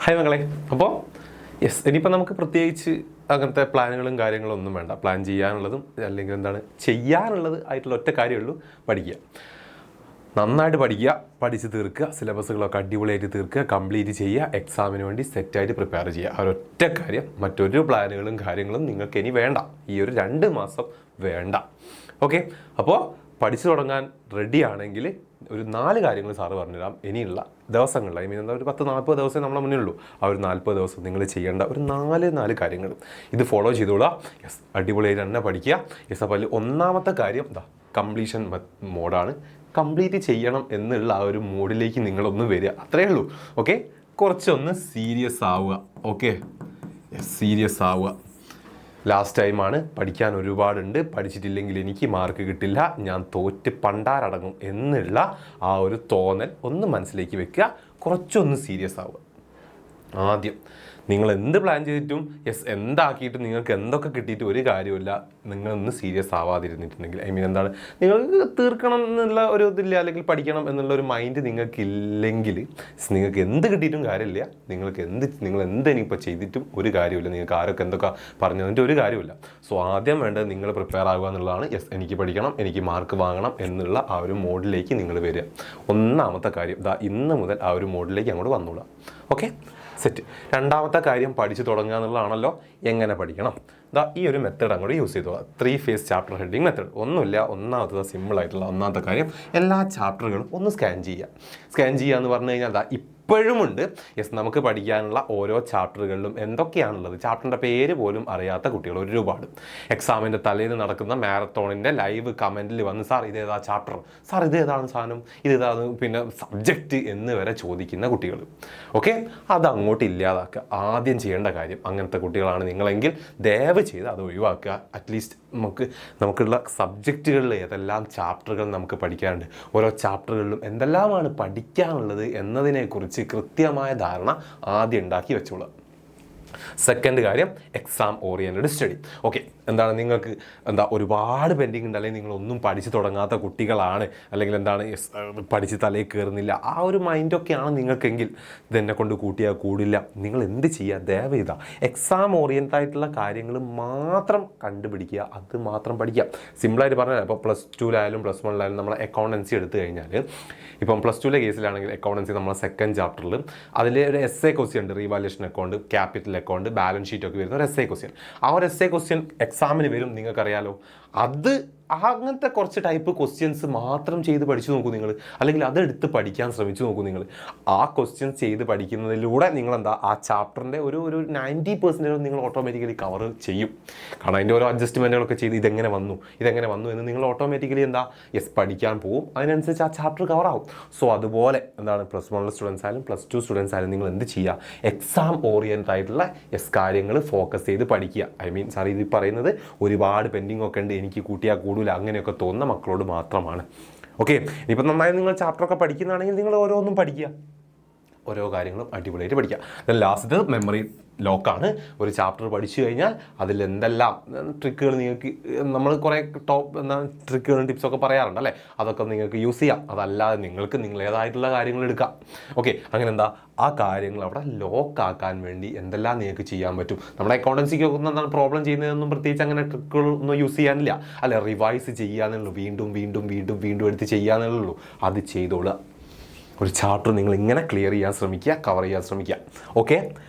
Hi മകളെ. അപ്പോൾ ഇനിയിപ്പോൾ നമുക്ക് പ്രത്യേകിച്ച് അങ്ങനത്തെ പ്ലാനുകളും കാര്യങ്ങളും ഒന്നും വേണ്ട. പ്ലാൻ ചെയ്യാനുള്ളതും അല്ലെങ്കിൽ ചെയ്യാനുള്ളത് ആയിട്ടുള്ള ഒറ്റ കാര്യമുള്ളൂ, പഠിക്കുക. നന്നായിട്ട് പഠിക്കുക, പഠിച്ച് തീർക്കുക, സിലബസുകളൊക്കെ അടിപൊളിയായിട്ട് തീർക്കുക, കംപ്ലീറ്റ് ചെയ്യുക, എക്സാമിന് വേണ്ടി സെറ്റായിട്ട് പ്രിപ്പയർ ചെയ്യുക. ആ ഒരൊറ്റ കാര്യം, മറ്റൊരു പ്ലാനുകളും കാര്യങ്ങളും നിങ്ങൾക്ക് ഇനി വേണ്ട. ഈ ഒരു 2 മാസം വേണ്ട. ഓക്കെ, അപ്പോൾ പഠിച്ചു തുടങ്ങാൻ റെഡിയാണെങ്കിൽ ഒരു 4 കാര്യങ്ങൾ സാറ് പറഞ്ഞുതരാം ഇനിയുള്ള ദിവസങ്ങളിൽ. ഒരു 10-40 ദിവസമേ നമ്മളെ മുന്നേ ഉള്ളൂ. ആ ഒരു 40 ദിവസം നിങ്ങൾ ചെയ്യേണ്ട ഒരു 4 കാര്യങ്ങൾ ഇത് ഫോളോ ചെയ്തോളാം. അടിപൊളിയായിട്ട് തന്നെ പഠിക്കുക. അപ്പോൾ അതിൽ ഒന്നാമത്തെ കാര്യം കംപ്ലീഷൻ മോഡാണ്. കംപ്ലീറ്റ് ചെയ്യണം എന്നുള്ള ആ ഒരു മോഡിലേക്ക് നിങ്ങളൊന്ന് വരിക, അത്രയേ ഉള്ളൂ. ഓക്കെ, കുറച്ചൊന്ന് സീരിയസ് ആവുക. ഓക്കെ, സീരിയസ് ആവുക. ലാസ്റ്റ് ടൈമാണ്, പഠിക്കാൻ ഒരുപാടുണ്ട്, പഠിച്ചിട്ടില്ലെങ്കിൽ എനിക്ക് മാർക്ക് കിട്ടില്ല, ഞാൻ തോറ്റ് പണ്ടാരടങ്ങും എന്നുള്ള ആ ഒരു തോന്നൽ ഒന്ന് മനസ്സിലേക്ക് വെക്കുക. കുറച്ചൊന്ന് സീരിയസ് ആവുക. ആദ്യം നിങ്ങൾ എന്ത് പ്ലാൻ ചെയ്തിട്ടും എന്താക്കിയിട്ടും നിങ്ങൾക്ക് എന്തൊക്കെ കിട്ടിയിട്ട് ഒരു കാര്യമില്ല. നിങ്ങളൊന്ന് സീരിയസ് ആവാതിരുന്നിട്ടുണ്ടെങ്കിൽ നിങ്ങൾക്ക് തീർക്കണം എന്നുള്ള ഒരു ഇതില്ല, അല്ലെങ്കിൽ പഠിക്കണം എന്നുള്ള ഒരു മൈൻഡ് നിങ്ങൾക്കില്ലെങ്കിൽ നിങ്ങൾക്ക് എന്ത് കിട്ടിയിട്ടും കാര്യമില്ല. നിങ്ങൾ എന്തെനിപ്പോൾ ചെയ്തിട്ടും ഒരു കാര്യമില്ല. നിങ്ങൾക്ക് ആരൊക്കെ എന്തൊക്കെ പറഞ്ഞതിൻ്റെ ഒരു കാര്യമില്ല. സോ ആദ്യം വേണ്ടത് നിങ്ങൾ പ്രിപ്പയർ ആകുക എന്നുള്ളതാണ്. എനിക്ക് പഠിക്കണം, എനിക്ക് മാർക്ക് വാങ്ങണം എന്നുള്ള ആ ഒരു മോഡിലേക്ക് നിങ്ങൾ വരിക. ഒന്നാമത്തെ കാര്യം ഇന്ന് മുതൽ ആ ഒരു മോഡിലേക്ക് അങ്ങോട്ട് വന്നോളാം. Okay, set. രണ്ടാമത്തെ കാര്യം പഠിച്ചു തുടങ്ങുക എന്നുള്ളതാണല്ലോ. എങ്ങനെ പഠിക്കണം? ഈ ഒരു മെത്തേഡ് അങ്ങോട്ട് യൂസ് ചെയ്തു. 3 phase ചാപ്റ്റർ ഹെഡിങ് മെത്തേഡ്. ഒന്നുമില്ല, ഒന്നാമത്തെ സിമ്പിളായിട്ടുള്ള ഒന്നാമത്തെ കാര്യം, എല്ലാ ചാപ്റ്ററുകളും ഒന്ന് സ്കാൻ ചെയ്യുക. സ്കാൻ ചെയ്യുക എന്ന് പറഞ്ഞു കഴിഞ്ഞാൽ ഇപ്പോഴുമുണ്ട് നമുക്ക് പഠിക്കാനുള്ള ഓരോ ചാപ്റ്ററുകളിലും എന്തൊക്കെയാണുള്ളത്. ചാപ്റ്ററിൻ്റെ പേര് പോലും അറിയാത്ത കുട്ടികൾ ഒരുപാട്. എക്സാമിൻ്റെ തലേന്ന് നടക്കുന്ന മാരത്തോണിൻ്റെ ലൈവ് കമൻറ്റിൽ വന്ന് സാർ ഇതേതാ ചാപ്റ്റർ, സാർ ഇതേതാണ് സാധനം, ഇതേതാണ് പിന്നെ സബ്ജക്റ്റ് എന്ന് വരെ ചോദിക്കുന്ന കുട്ടികൾ. ഓക്കെ, അത് അങ്ങോട്ട് ഇല്ലാതാക്കുക. ആദ്യം ചെയ്യേണ്ട കാര്യം. അങ്ങനത്തെ കുട്ടികളാണ് നിങ്ങളെങ്കിൽ ദയവ് ചെയ്ത് അത് ഒഴിവാക്കുക. അറ്റ്ലീസ്റ്റ് നമുക്കുള്ള സബ്ജക്റ്റുകളിൽ ഏതെല്ലാം ചാപ്റ്ററുകൾ നമുക്ക് പഠിക്കാനുണ്ട്, ഓരോ ചാപ്റ്ററുകളിലും എന്തെല്ലാമാണ് പഠിക്കാനുള്ളത് എന്നതിനെക്കുറിച്ച് കൃത്യമായ ധാരണ ആദ്യം ഉണ്ടാക്കി വെച്ചോളുക. സെക്കൻഡ് കാര്യം, എക്സാം ഓറിയൻറ്റഡ് സ്റ്റഡി. ഓക്കെ, നിങ്ങൾക്ക് ഒരുപാട് പെൻഡിങ് ഉണ്ട്, അല്ലെങ്കിൽ നിങ്ങളൊന്നും പഠിച്ച് തുടങ്ങാത്ത കുട്ടികളാണ്, അല്ലെങ്കിൽ പഠിച്ച് തലയിൽ കയറുന്നില്ല, ആ ഒരു മൈൻഡൊക്കെയാണ് നിങ്ങൾക്കെങ്കിൽ ഇതെന്നെ കൊണ്ട് കൂട്ടിയാൽ കൂടില്ല. നിങ്ങൾ എന്ത് ചെയ്യുക? ദയവ് ചെയ്താൽ എക്സാം ഓറിയൻറ്റഡ് ആയിട്ടുള്ള കാര്യങ്ങൾ മാത്രം കണ്ടുപിടിക്കുക, അത് മാത്രം പഠിക്കുക. സിമ്പിളായിട്ട് പറഞ്ഞാൽ ഇപ്പോൾ +2-ലായാലും +1-ലായാലും നമ്മൾ അക്കൗണ്ടൻസി എടുത്തു കഴിഞ്ഞാൽ, ഇപ്പം +2-ലെ കേസിലാണെങ്കിൽ അക്കൗണ്ടൻസി നമ്മളെ സെക്കൻഡ് ചാപ്റ്ററിൽ അതിൽ ഒരു essay ക്വസ്റ്റ്യൻ ഉണ്ട്. Revaluation account, capital account, balance sheet ഒക്കെ വരുന്ന ഒരു essay ക്വസ്റ്റ്യൻ. ആ ഒരു essay ക്വസ്റ്റ്യൻ എക്സാമിന് വരും, നിങ്ങൾക്കറിയാലോ. അങ്ങനത്തെ കുറച്ച് ടൈപ്പ് ക്വസ്റ്റ്യൻസ് മാത്രം ചെയ്ത് പഠിച്ചു നോക്കൂ നിങ്ങൾ, അല്ലെങ്കിൽ അതെടുത്ത് പഠിക്കാൻ ശ്രമിച്ചു നോക്കൂ നിങ്ങൾ. ആ ക്വസ്റ്റ്യൻസ് ചെയ്ത് പഠിക്കുന്നതിലൂടെ ആ ചാപ്റ്ററിൻ്റെ ഒരു 90% നിങ്ങൾ ഓട്ടോമാറ്റിക്കലി കവർ ചെയ്യും. കാരണം അതിൻ്റെ ഓരോ അഡ്ജസ്റ്റ്മെൻറ്റുകളൊക്കെ ചെയ്ത് ഇതെങ്ങനെ വന്നു എന്ന് നിങ്ങൾ ഓട്ടോമാറ്റിക്കലി പഠിക്കാൻ പോകും. അതിനനുസരിച്ച് ആ ചാപ്റ്റർ കവറാവും. സോ അതുപോലെ +1 സ്റ്റുഡൻസ് ആയാലും +2 സ്റ്റുഡൻസ് ആയാലും നിങ്ങൾ എന്ത് ചെയ്യുക? എക്സാം ഓറിയൻറ്റഡ് ആയിട്ടുള്ള കാര്യങ്ങൾ ഫോക്കസ് ചെയ്ത് പഠിക്കുക. സാർ ഇത് പറയുന്നത് ഒരുപാട് പെൻഡിങ് ഒക്കെ ഉണ്ട്, എനിക്ക് കൂട്ടിയാൽ കൂടുതൽ അങ്ങനെയൊക്കെ തോന്നുന്ന മക്കളോട് മാത്രമാണ്. ഓക്കെ, ഇനിയിപ്പോൾ നന്നായി നിങ്ങൾ ചാപ്റ്ററൊക്കെ പഠിക്കുന്നതാണെങ്കിൽ നിങ്ങൾ ഓരോന്നും പഠിക്കുക, ഓരോ കാര്യങ്ങളും അടിപൊളിയായിട്ട് പഠിക്കുക. ലാസ്റ്റ് മെമ്മറി ലോക്കാണ്. ഒരു ചാപ്റ്റർ പഠിച്ചു കഴിഞ്ഞാൽ അതിൽ എന്തെല്ലാം ട്രിക്കുകൾ നിങ്ങൾക്ക് നമ്മൾ കുറേ ട്രിക്കുകളും ടിപ്സൊക്കെ പറയാറുണ്ട് അല്ലേ, അതൊക്കെ നിങ്ങൾക്ക് യൂസ് ചെയ്യാം. അതല്ലാതെ നിങ്ങളേതായിട്ടുള്ള കാര്യങ്ങൾ എടുക്കാം. ഓക്കെ, അങ്ങനെ ആ കാര്യങ്ങൾ അവിടെ ലോക്കാക്കാൻ വേണ്ടി എന്തെല്ലാം നിങ്ങൾക്ക് ചെയ്യാൻ പറ്റും. നമ്മുടെ അക്കൗണ്ടൻസിക്കൊക്കെ പ്രോബ്ലം ചെയ്യുന്നതൊന്നും പ്രത്യേകിച്ച് അങ്ങനെ ട്രിക്കുകളൊന്നും യൂസ് ചെയ്യാനില്ല അല്ലെ. റിവൈസ് ചെയ്യാനുള്ളൂ, വീണ്ടും എടുത്ത് ചെയ്യാനുള്ളൂ. അത് ചെയ്തോളുക. ഒരു ചാപ്റ്റർ നിങ്ങൾ ഇങ്ങനെ ക്ലിയർ ചെയ്യാൻ ശ്രമിക്കുക, കവർ ചെയ്യാൻ ശ്രമിക്കുക. ഓക്കെ,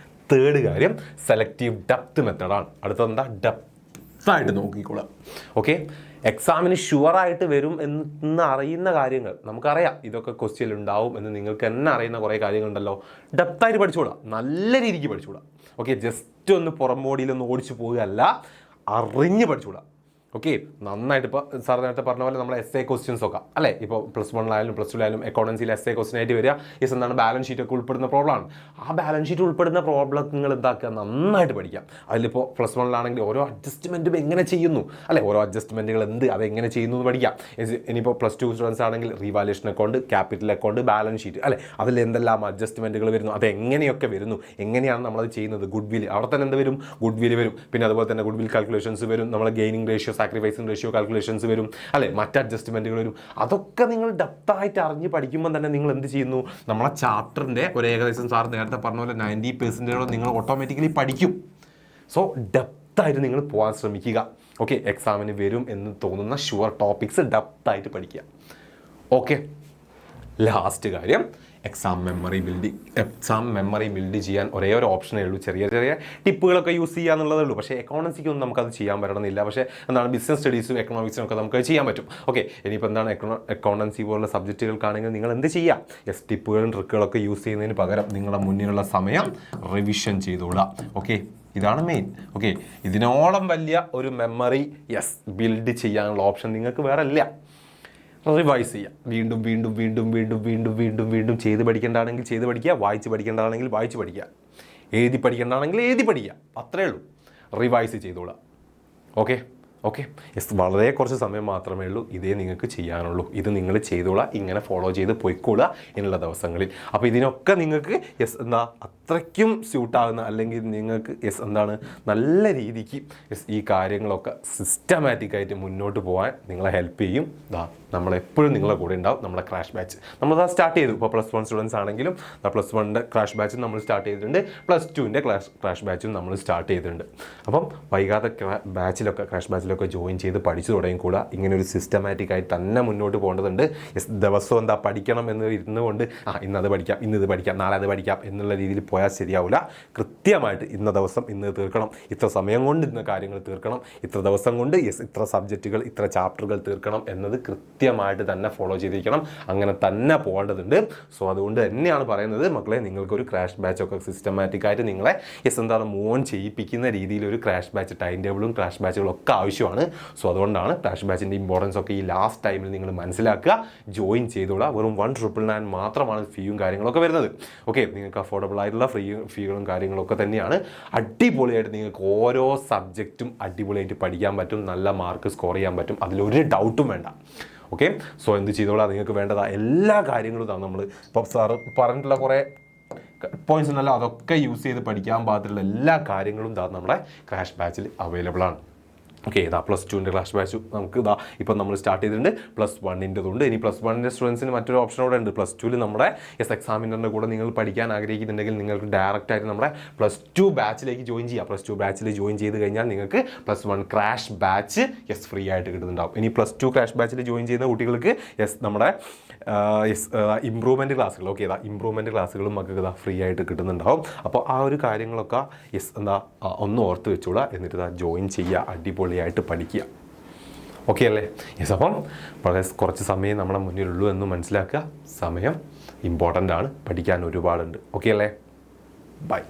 തേർഡ് കാര്യം സെലക്റ്റീവ് ഡെപ്ത് മെത്തേഡാണ്. അടുത്തത് ഡെപ്തായിട്ട് നോക്കിക്കോളുക. ഓക്കെ, എക്സാമിന് ഷുവറായിട്ട് വരും എന്ന് അറിയുന്ന കാര്യങ്ങൾ നമുക്കറിയാം, ഇതൊക്കെ ക്വസ്റ്റ്യൻ ഉണ്ടാവും എന്ന് നിങ്ങൾക്ക് തന്നെ അറിയുന്ന കുറേ കാര്യങ്ങളുണ്ടല്ലോ. ഡെപ്തായിട്ട് പഠിച്ചുകൂടാ, നല്ല രീതിക്ക് പഠിച്ചുകൂടാ. ഓക്കെ, ജസ്റ്റ് ഒന്ന് പുറംബോഡിയിലൊന്ന് ഓടിച്ചു പോവുകയല്ല, അറിഞ്ഞ് പഠിച്ചുകൂടാ. ഓക്കെ, നന്നായിട്ട് ഇപ്പോൾ സാർ നേരത്തെ പറഞ്ഞ പോലെ നമ്മളെ essay ക്വസ്റ്റ്യൻസ് ഒക്കെ അല്ലേ, ഇപ്പോൾ +1-ലായാലും +2-ലായാലും അക്കൗണ്ടൻസിയിൽ essay ക്വസ്റ്റ്യൻ ആയിട്ട് വരിക. ബാലൻസ് ഷീറ്റ് ഒക്കെ ഉൾപ്പെടുന്ന പ്രോബ്ലമാണ്. ആ ബാലൻസ് ഷീറ്റ് ഉൾപ്പെടുന്ന പ്രോബ്ലം നിങ്ങൾ നന്നായിട്ട് പഠിക്കാം. അതിലിപ്പോൾ +1-ലാണെങ്കിൽ ഓരോ അഡ്ജസ്റ്റ്മെൻറ്റും എങ്ങനെ ചെയ്യുന്നു അല്ലെ, ഓരോ അഡ്ജസ്റ്റ്മെൻറ്റുകൾ അതെങ്ങനെ ചെയ്യുന്നു എന്ന് പഠിക്കാം. ഇനിയിപ്പോൾ +2 സ്റ്റുഡൻസ് ആണെങ്കിൽ revaluation account, capital account, balance sheet അല്ലെ, അതിൽ എന്തെല്ലാം അഡ്ജസ്റ്റ്മെൻറ്റുകൾ വരുന്നു, അതെങ്ങനെയൊക്കെ വരുന്നു, എങ്ങനെയാണ് നമ്മളത് ചെയ്യുന്നത്. ഗുഡ് വിൽ അവിടെ തന്നെ വരും, ഗുഡ് വിൽ വരും. പിന്നെ അതുപോലെ തന്നെ ഗുഡ് വിൽ കാൽക്കുലേഷൻസ് വരും, നമ്മൾ gaining ratios sacrificing ratio calculations വരും, അല്ലേ, മറ്റ് അഡ്ജസ്റ്റ്മെൻറ്റുകൾ വരും. അതൊക്കെ നിങ്ങൾ ഡെപ്തായിട്ട് അറിഞ്ഞ് പഠിക്കുമ്പോൾ തന്നെ നിങ്ങൾ എന്ത് ചെയ്യുന്നു, നമ്മളെ ചാപ്റ്ററിൻ്റെ ഒരു ഏകദേശം സാർ നേരത്തെ പറഞ്ഞ പോലെ 90% നിങ്ങൾ ഓട്ടോമാറ്റിക്കലി പഠിക്കും. സോ ഡെപ്തായിട്ട് നിങ്ങൾ പോകാൻ ശ്രമിക്കുക. ഓക്കെ, എക്സാമിന് വരും എന്ന് തോന്നുന്ന ഷുവർ ടോപ്പിക്സ് ഡെപ്തായിട്ട് പഠിക്കുക. ഓക്കെ, ലാസ്റ്റ് കാര്യം എക്സാം മെമ്മറി ബിൽഡ് ചെയ്യാൻ ഒരേ ഒരു ഓപ്ഷനേ ഉള്ളൂ. ചെറിയ ചെറിയ ടിപ്പുകളൊക്കെ യൂസ് ചെയ്യുക എന്നുള്ളതേ ഉള്ളൂ. പക്ഷേ എക്കണോമിക്സിക്കൊന്നും നമുക്കത് ചെയ്യാൻ പറ്റണമെന്നില്ല. പക്ഷേ എന്താണ് ബിസിനസ് സ്റ്റഡീസും എക്കണോമിക്സിനും ഒക്കെ നമുക്ക് ചെയ്യാൻ പറ്റും. ഓക്കെ, ഇനിയിപ്പോൾ എന്താണ് അക്കൗണ്ടൻസി പോലുള്ള സബ്ജക്റ്റുകൾക്കാണെങ്കിൽ നിങ്ങൾ എന്ത് ചെയ്യുക, ടിപ്പുകളും ട്രിക്കുകളൊക്കെ യൂസ് ചെയ്യുന്നതിന് പകരം നിങ്ങളുടെ മുന്നിലുള്ള സമയം റിവിഷൻ ചെയ്തോളുക. ഓക്കെ, ഇതാണ് മെയിൻ. ഓക്കെ, ഇതിനോളം വലിയ ഒരു മെമ്മറി ബിൽഡ് ചെയ്യാനുള്ള ഓപ്ഷൻ നിങ്ങൾക്ക് വേറെ ഇല്ല. റിവൈസ് ചെയ്യുക, വീണ്ടും വീണ്ടും വീണ്ടും വീണ്ടും വീണ്ടും വീണ്ടും വീണ്ടും ചെയ്ത് പഠിക്കേണ്ടതാണെങ്കിൽ ചെയ്ത് പഠിക്കുക, വായിച്ച് പഠിക്കേണ്ടതാണെങ്കിൽ വായിച്ച് പഠിക്കുക, എഴുതി പഠിക്കേണ്ടതാണെങ്കിൽ എഴുതി പഠിക്കുക. അത്രയേ ഉള്ളൂ. റിവൈസ് ചെയ്തോളാം. ഓക്കെ, വളരെ കുറച്ച് സമയം മാത്രമേ ഉള്ളൂ. ഇതേ നിങ്ങൾക്ക് ചെയ്യാനുള്ളൂ. ഇത് നിങ്ങൾ ചെയ്തോളാം, ഇങ്ങനെ ഫോളോ ചെയ്ത് പൊയ്ക്കോളുക എന്നുള്ള ദിവസങ്ങളിൽ. അപ്പോൾ ഇതിനൊക്കെ നിങ്ങൾക്ക് അത്രയ്ക്കും സ്യൂട്ടാകുന്ന, അല്ലെങ്കിൽ നിങ്ങൾക്ക് എന്താണ് നല്ല രീതിക്ക് ഈ കാര്യങ്ങളൊക്കെ സിസ്റ്റമാറ്റിക്കായിട്ട് മുന്നോട്ട് പോകാൻ നിങ്ങളെ ഹെൽപ്പ് ചെയ്യും. നമ്മളെപ്പോഴും നിങ്ങളെ കൂടെ ഉണ്ടാവും. നമ്മുടെ ക്രാഷ് ബാച്ച് നമ്മളത് സ്റ്റാർട്ട് ചെയ്തു. ഇപ്പോൾ +1 സ്റ്റുഡൻസ് ആണെങ്കിലും +1ൻ്റെ ക്രാഷ് ബാച്ചും നമ്മൾ സ്റ്റാർട്ട് ചെയ്തിട്ടുണ്ട്, +2ൻ്റെ ക്രാഷ് ബാച്ചും നമ്മൾ സ്റ്റാർട്ട് ചെയ്തിട്ടുണ്ട്. അപ്പം വൈകാതെ ക്രാഷ് ബാച്ചിലൊക്കെ ജോയിൻ ചെയ്ത് പഠിച്ചു തുടങ്ങിക്കൂടാ. ഇങ്ങനെ ഒരു സിസ്റ്റമാറ്റിക്കായി തന്നെ മുന്നോട്ട് പോകേണ്ടതുണ്ട്. ദിവസവും പഠിക്കണം എന്ന് ഇരുന്നുകൊണ്ട് ഇന്നത് പഠിക്കാം, ഇന്നത് പഠിക്കാം, നാളെ അത് പഠിക്കാം എന്നുള്ള രീതിയിൽ പോയാൽ ശരിയാവില്ല. കൃത്യമായിട്ട് ഇന്ന ദിവസം ഇന്ന് തീർക്കണം, ഇത്ര സമയം കൊണ്ട് ഇന്ന കാര്യങ്ങൾ തീർക്കണം, ഇത്ര ദിവസം കൊണ്ട് ഇത്ര സബ്ജക്റ്റുകൾ ഇത്ര ചാപ്റ്ററുകൾ തീർക്കണം എന്നത് കൃത്യമായിട്ട് തന്നെ ഫോളോ ചെയ്തിരിക്കണം. അങ്ങനെ തന്നെ പോകേണ്ടതുണ്ട്. സോ അതുകൊണ്ട് തന്നെയാണ് പറയുന്നത് മക്കളെ, നിങ്ങൾക്കൊരു ക്രാഷ് ബാച്ചൊക്കെ സിസ്റ്റമാറ്റിക്കായിട്ട് നിങ്ങളെ മൂവ് ഓൺ ചെയ്യിപ്പിക്കുന്ന രീതിയിൽ ഒരു ക്രാഷ് ബാച്ച് ടൈം ടേബിളും ക്രാഷ് ബാച്ചുകളും ഒക്കെ ആവശ്യമാണ്. സോ അതുകൊണ്ടാണ് ക്രാഷ് ബാച്ചിൻ്റെ ഇമ്പോർട്ടൻസ് ഒക്കെ ഈ ലാസ്റ്റ് ടൈമിൽ നിങ്ങൾ മനസ്സിലാക്കുക, ജോയിൻ ചെയ്തോളാം. വെറും 1,999 മാത്രമാണ് ഫീയും കാര്യങ്ങളൊക്കെ വരുന്നത്. ഓക്കെ, നിങ്ങൾക്ക് അഫോർഡബിൾ ആയിട്ടുള്ള ഫീകളും കാര്യങ്ങളൊക്കെ തന്നെയാണ്. അടിപൊളിയായിട്ട് നിങ്ങൾക്ക് ഓരോ സബ്ജക്റ്റും അടിപൊളിയായിട്ട് പഠിക്കാൻ പറ്റും, നല്ല മാർക്ക് സ്കോർ ചെയ്യാൻ പറ്റും, അതിലൊരു ഡൗട്ടും വേണ്ട. ഓക്കെ, സോ എന്ത് ചെയ്തോളാം, നിങ്ങൾക്ക് വേണ്ടതാ എല്ലാ കാര്യങ്ങളും നമ്മൾ ഇപ്പോൾ സാറ് പറഞ്ഞിട്ടുള്ള കുറേ പോയിന്റ്സ് ഉണ്ടല്ലോ, അതൊക്കെ യൂസ് ചെയ്ത് പഠിക്കാൻ പാകത്തിലുള്ള എല്ലാ കാര്യങ്ങളും നമ്മുടെ ക്രാഷ് ബാച്ചിൽ അവൈലബിൾ ആണ്. ഓക്കെ, +2ൻ്റെ ക്രാഷ് ബാച്ച് നമുക്ക് ഇപ്പം നമ്മൾ സ്റ്റാർട്ട് ചെയ്തിട്ടുണ്ട്. +1ൻ്റെതുണ്ട്. ഇനി +1ൻ്റെ സ്റ്റുഡൻസിന് മറ്റൊരു ഓപ്ഷനോടെ ഉണ്ട്. +2ൽ നമ്മുടെ എക്സാമിനറിൻ്റെ കൂടെ നിങ്ങൾ പഠിക്കാൻ ആഗ്രഹിക്കുന്നുണ്ടെങ്കിൽ നിങ്ങൾക്ക് ഡയറക്റ്റായിട്ട് നമ്മുടെ +2 ബാച്ചിലേക്ക് ജോയിൻ ചെയ്യാം. +2 ബാച്ചിൽ ജോയിൻ ചെയ്ത് കഴിഞ്ഞാൽ നിങ്ങൾക്ക് +1 ക്രാഷ് ബാച്ച് ഫ്രീ ആയിട്ട് കിട്ടുന്നുണ്ടാവും. ഇനി +2 ക്രാഷ് ബാച്ചിൽ ജോയിൻ ചെയ്യുന്ന കുട്ടികൾക്ക് നമ്മുടെ ഇമ്പ്രൂവ്മെൻറ്റ് ക്ലാസ്സുകൾ, ഓക്കെ, ഇമ്പ്രൂവ്മെൻറ്റ് ക്ലാസ്സുകളും നമുക്ക് ഫ്രീ ആയിട്ട് കിട്ടുന്നുണ്ടാവും. അപ്പോൾ ആ ഒരു കാര്യങ്ങളൊക്കെ ഒന്ന് ഓർത്ത് വെച്ചോളാം. എന്നിട്ട് ജോയിൻ ചെയ്യുക, അടിപൊളിയായിട്ട് പഠിക്കുക. ഓക്കെ അല്ലേ? അപ്പം വളരെ കുറച്ച് സമയം നമ്മളെ മുന്നിലുള്ളൂ എന്ന് മനസ്സിലാക്കുക. സമയം ഇമ്പോർട്ടൻ്റ് ആണ്, പഠിക്കാൻ ഒരുപാടുണ്ട്. ഓക്കെ അല്ലേ? ബൈ.